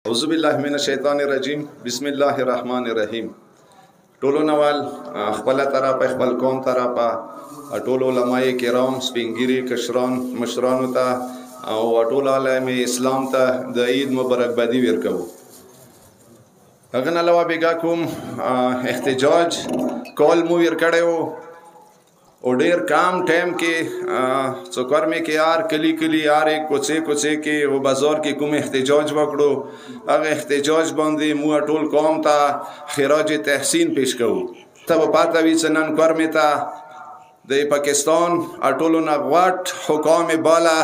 اعوذ بالله من الشیطان الرجیم بسم الله الرحمن الرحیم. ټولو نوال خپل طرف خپل قوم طرف ټول علماء کرام سپینګری کشران مشرانو ته او ټول عالم اسلام ته د عید مبارکبادي ورکو. هغه نه علاوه بیګا کوم احتجاج کول مو ورکړیو او ډیر کام ټایم کې څوکر مې کې یار کلی کلی یار کوڅه کوڅه کې او بازار کې کوم احتجاج وکړو. هغه احتجاج باندې مو ټول قوم ته خراج تحسین پیش کوو. ته پاته وی چنن کور مې ته د پاکستان ټولو نه غوټ حکام بالا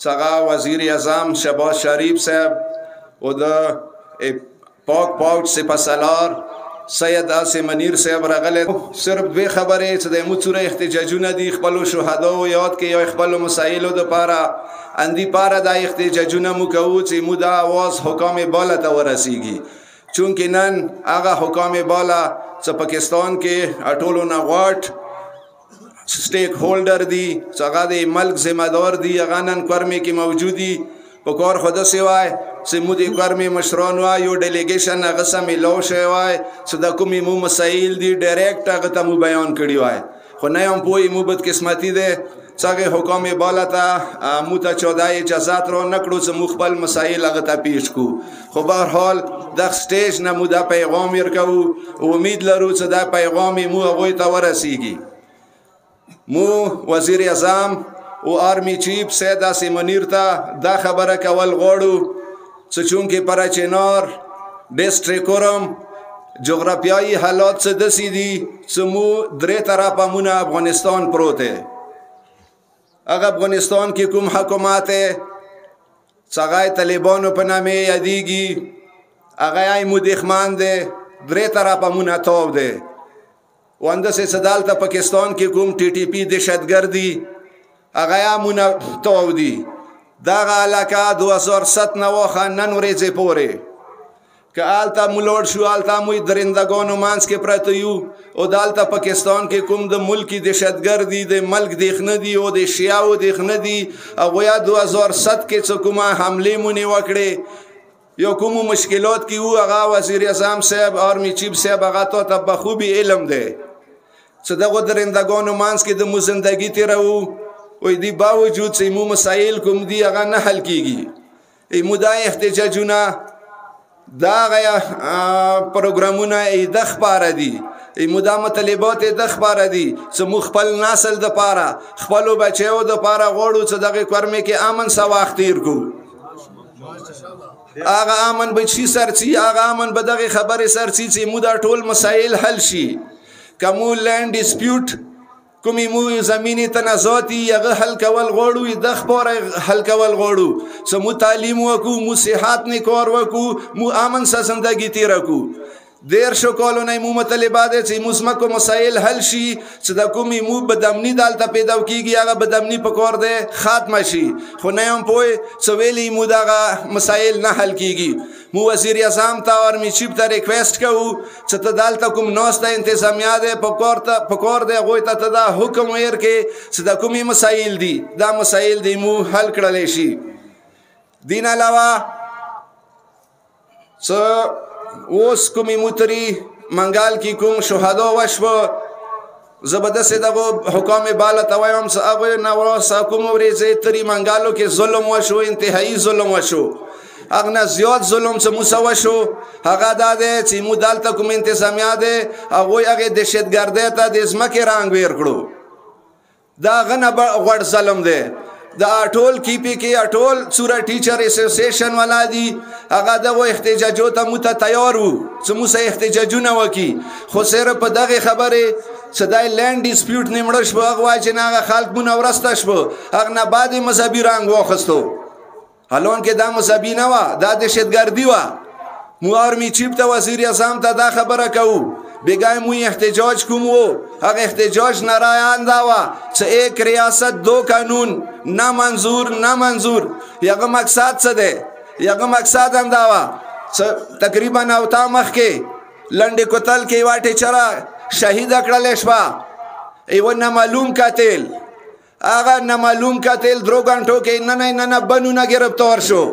څنګه وزیر اعظم شهباز شریف صاحب او د پاک سپاسالار سید آسم منیر صاحب راغله. صرف دوی خبره چې د موڅوره احتجاجونه دي خپل شهدا او یاد کې یا خپل مسایلو د پاره اندی پاره د احتجاجونه مو کوو چې مو د आवाज حکام بالا ته ورسیږي. چونکه نن هغه حکام بالا چې پاکستان کې ټولو نه غوټ سټیک هولډر دي څنګه د ملک ذمہ دار دي هغه نن کورمه کې موجودي په کار خود سیوای سمو دی کورمه مشران وای یو ډیلیګیشن هغه سم لو شوی وای چې د کومې مو مسایل دي ډایرکټ هغه ته مو بیان کړی وای. خو نه هم پوی مو بد قسمتي ده څنګه حکام بالا ته مو ته 14 اجازهات رو نکړو چې مو خپل مسایل هغه ته پیش کو. خو به هر حال د سټیج نه مو د پیغام ورکو او امید لرو چې دا پیغام مو هغه ته ورسیږي. مو وزیر اعظم او آرمی چیف سید آسم منیر ته دا خبره کول غواړو چې چونکه پراچینار ډیسټریکورم جغرافیایي حالات څه دسي دي چې مو درې طرفه مونږ افغانستان پروت دی. هغه افغانستان کې کوم حکومت څنګه طالبانو په نامه یادېږي هغه یې مدخمان دی درې طرفه مونږ تاو دی. وانده سه صدالته پاکستان کې کوم ټي ټي پی دهشتګردي هغه یې مونږ تاو دی. دا علاقه 2007 نه واخه نن ورځې پورې که آلته مولوړ شو آلته موی درندگانو مانس کې پراته یو او دالته پاکستان کې کوم د ملکی دهشتګردي د ملک دیخنه دی او د شیاو دیخنه دی او یا 2007 کې څه کومه حمله مونږ وکړې یو کوم مشکلات کې وو هغه وزیر اعظم صاحب آرمی چیف صاحب هغه ته بخوبي علم دی چې دغه درندگانو مانس کې د مو زندگی تیرو وی دی باوجود چې مو مسائل کوم دی هغه نه حل کیږي. مو دا احتجاجونه دا غیا پروګرامونه د خبره دي مو دا مطالبات د خبره دي چې مو خپل نسل د پاره خپل بچو د پاره غوړو چې دغه کورمه کې امن سواخ تیر کو. هغه امن به شي سرچی هغه امن به دغه خبره سرچی چې مو دا ټول مسائل حل شي. کوم لینډ ډیسپیوټ کومې مو زمینی تنازعاتی هغه حل کول غواړو د خبره حل کول غواړو چې مو تعلیم وکړو مو صحت نه کار وکړو مو امن سره زندگی تیر کړو. دیر شو کولو نه مو مطالبات چې مسمکو مسائل حل شي چې د کومې مو بدامنی دالته پیدا کیږي هغه بدامنی په کار ده ختم شي. خو نه هم پوي چې ویلي مو دغه مسائل نه حل کیږي. مو وزیر اعظم ته آرمی چیف ته ریکویسٹ کوو چې ته دالته کوم نوسته انتظامیه ده په کار ده غوي ته دا حکم ور کې چې د کومې مسائل دي دا مسائل دي مو حل کړل شي. دین علاوه اوس کومې موتري منګال کې کوم شهدا وشو زبردست دغه حکام بالا ته وایم چې هغه نو کوم ورځې تری منګالو کې ظلم وشو انتهایی ظلم وشو اغنا زیات ظلم چې مسوا شو هغه د چې مو دالته کوم انتظامیه ده هغه هغه دهشتګردی ته د ځمکې رنگ ور کړو. دا غنه غړ ظلم ده. دا ټول کی پی کې ټول سورا ټیچر اسوسییشن والا دي هغه دغه احتجاجو ته مو ته تیار وو چې مو سه احتجاجونه وکي. خو سره په دغه خبره صدای لینډ ډیسپیوټ نیمړ شو هغه وای چې نه خلک مو ورسته شو هغه نه بعد مذهبي رنگ واخستو. حالون کې دا مذهبي نه و دا دهشتګردي و. مو آرمی چیف ته وزیر اعظم ته دا خبره کوو بیگای مو احتجاج کوم وو هغه احتجاج نارایان دا و چې ایک ریاست دو قانون نامنظور یغه مقصد څه ده یغه مقصد هم دا و چې تقریبا او تا مخ کې لنډ کوتل کې واټه چرا شهید کړل شوا ایو نه معلوم قاتل هغه نامعلوم قاتل درو غنټو کې نه بنونه گرفتار شو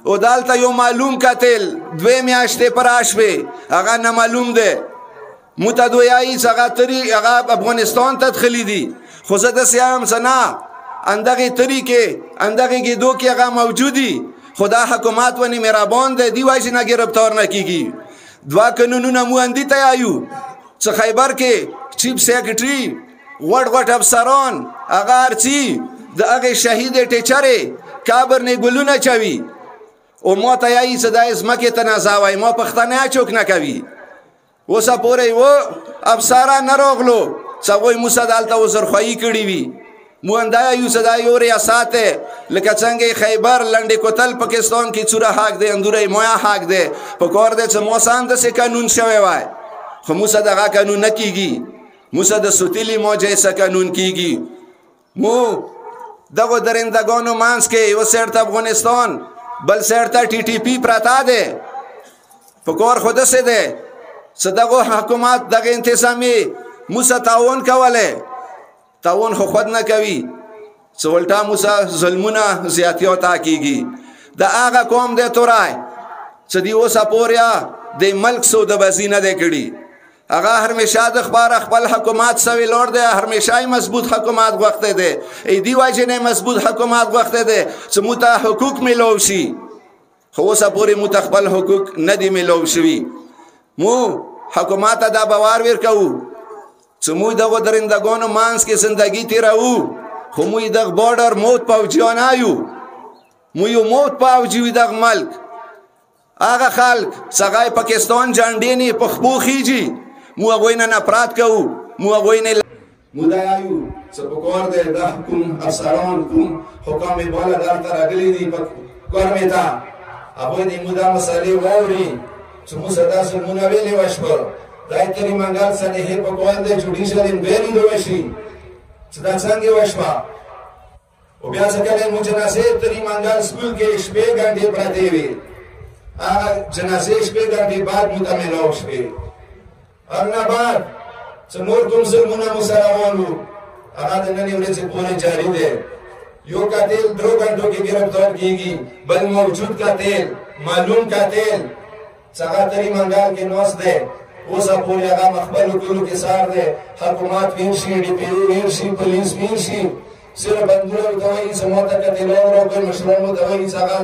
او دالته یو معلوم قتل 2 میاشتې پراش به هغه نه معلوم ده متدویایی څنګه تری هغه افغانستان ته تخلی دي خو زه د سیام سنا اندغه طریقې اندغه کې دوه کې هغه موجودي خدا حکومت ونی مهربان ده دی وایي نه گرفتار نکیږي دوا قانونونه مو اندی ته آیو څه خیبر کې چیف سیکریټری غټ افسران هغه ارچی د هغه شهید ټیچره کابر نه ګلونه چوي او ما ته یې صدای زمکه تنازاوي ما پښتنه چوک نه کوي وسه پورې و افسران نه راغلو څوی موسدالته وزرخوي کړی وي مو اندا یو صدای یو ریاست لکه څنګه خیبر لنډې کوتل پاکستان کې چوره حق دی اندورې مویا حق دی په کور دې چې موسان د څه قانون شوی وای خو موسی دغه قانون نه کیږي موسی د سوتلی موجه څه قانون کیږي مو دغه درندگانو مانس کې یو سرت افغانستان بل سرت ټي ټي پی پراته ده په کور خود څه ده صدقو حکومت دغه انتظامی موسی تعاون کوله تعاون خو خود نه کوي څولټا موسی ظلمونه زیاتیات کیږي د هغه قوم د تورای چې دی اوسه پوریا د ملک سود بزینه ده کړي هغه همیشه د خپل حکومت سوي لور ده همیشه مضبوط حکومت غوښته ده ای دی واجه نه مضبوط حکومت غوښته ده چې موته حقوق ملو شي خو اوسه پورې متخبل حقوق نه دی ملو شوی مو حکومت دا باور ورکو چې موږ دغه درندگانو مانس کې زندگی تیرو خو موږ دغه بارډر موت پوجیان آیو مو یو موت پوجي دغه ملک هغه خلک څنګه پاکستان جانډینی په خپو خيږي مو غوینه نه پرات کو مو غوینه مدایو څه په کور ده د حکومت افسران کوم حکام بالا دلته راغلي دي په کور میتا ابو دې مودا مسالې ووري چې مو صدا سمونه ویلې وشپر دای تری منګال سره هي په کور ده جوډیشل انکوایري دوشي چې دا څنګه وشوا او بیا څنګه مو جنازه تری منګال سکول کې شپې غاندې پراته وي جنازه شپې غاندې بعد متمنو شپې ارنا بعد څنور کوم ظلمونه مسلمانو هغه د نن ورځې پورې جاری دی یو قاتل 2 غنټو کې گرفتار کیږي بل موجود قاتل معلوم قاتل څنګه تری منګال کې نوس ده اوسه پورې هغه مخبل کولو کې سار ده حکومت وینشي ډي پی وینشي پولیس وینشي صرف بندونه دوی سموته قاتل او کوم مشرانو دوی څنګه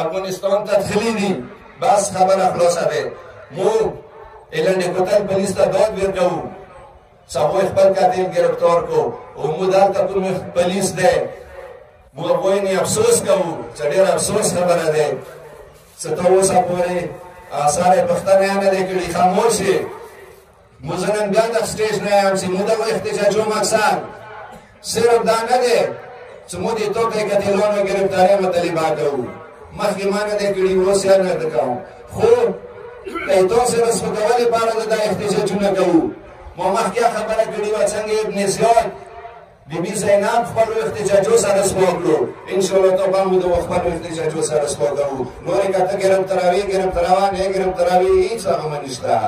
افغانستان ته تخلي دي بس خبره خلاصه ده مو اعلان کوتل پولیس ته داد ورکو سمو خپل قاتل گرفتار کو او مو دلته کوم پولیس ده مو وایي افسوس کوو چې ډېر افسوس خبره ده ستو اوسه پورې آثار پښتنه نه دي کړي خاموشي مو زنن بیا د سټیج نه یم چې مو د احتجاجو مقصد صرف دا نه ده چې مو دې توګه قاتلانو گرفتاری مطالبه کوو مخکې مانه دې کړي اوس یې نه کوم خو ایتو سره سپکوالي لپاره د احتجاجونه کوو مو مخکې خبره کړې و څنګه ابن زیاد بیبي زینب خپل احتجاجو سره سپوکلو ان شاء الله ته باندې د خپل احتجاجو سره سپوکو نورې کته گرفتاروان نه گرفتاروي هیڅ هغه نشته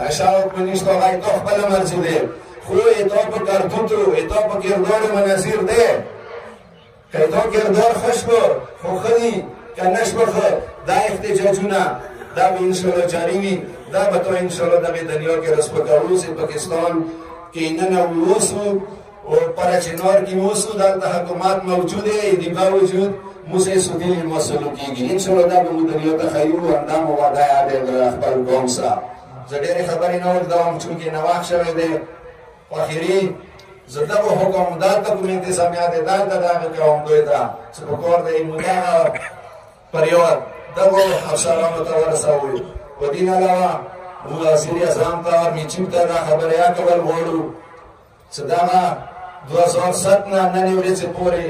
اشاره پنځه هغه ته خپل مرزي دی خو ایتو په کارتوتو ایتو په کردار مناظر دی کله کردار خوشبو خو خدي کنه شپه دا احتجاجونه دا ان شاء الله جاری وي دا به تو ان شاء الله د دنیا کې رسپکاو سي پاکستان کې نه ووسو او پر چنور کې ووسو د حکومت موجود دی د باوجود موسی سودیل مسلو کېږي ان شاء الله دا به دنیا ته خیر او اندام وعده یاد خپل قوم سره زړه خبرې نه وکړم چې نه واخ شوی دی اخیری زړه حکم دالته کوم انتظامیات دالته دا کوم دوی دا چې په کور دی مودا پریوار دغه افسرانو ته ورسوي و دین علاوه وزیر اعظم ته میچیم ته دا خبره یا کول وړو صداما 2007 نه نن ورځې پورې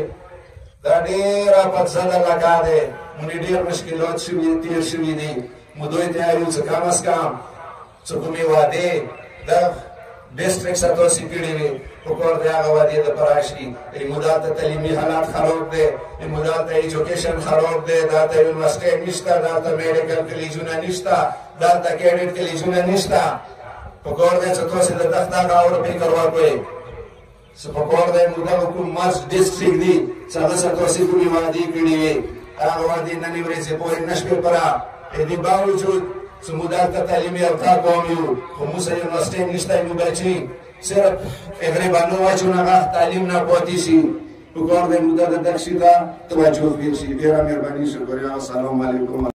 دا ډېره پڅه لگا ده مونږ ډېر مشکلات شوي تیر شوي دي مو دوی ته یو څه کم اس کم څه کومې واده د ډیسټریکټ ساتوسي کړي وي په کور دی هغه وادي د پراشي ایمودات تعلیمي حالات خراب دي ایمودات ایجوکیشن خراب دي دا ته یونیورسيټي نشته دا ته میډیکل کلیجونه نشته دا ته کیډټ کلیجونه نشته په کور دی چې تاسو د تخته غاور په کاروا کوي څه په کور دی موږ کوم ماس ډیسټریکټ دي چې هغه ساتوسي کومي وادي کړي وي هغه وادي نن ورځې پورې نشوې پوره دې باوجود سمودار ته تعلیمي اوتار قوم یو خو موږ یونیورسټۍ نشته نو بچي صرف غریبانو واچو نه تعلیم نه پاتې شي پکار دی موږ د درشي ته توجه وکړي ډېره مهرباني شکریه السلام علیکم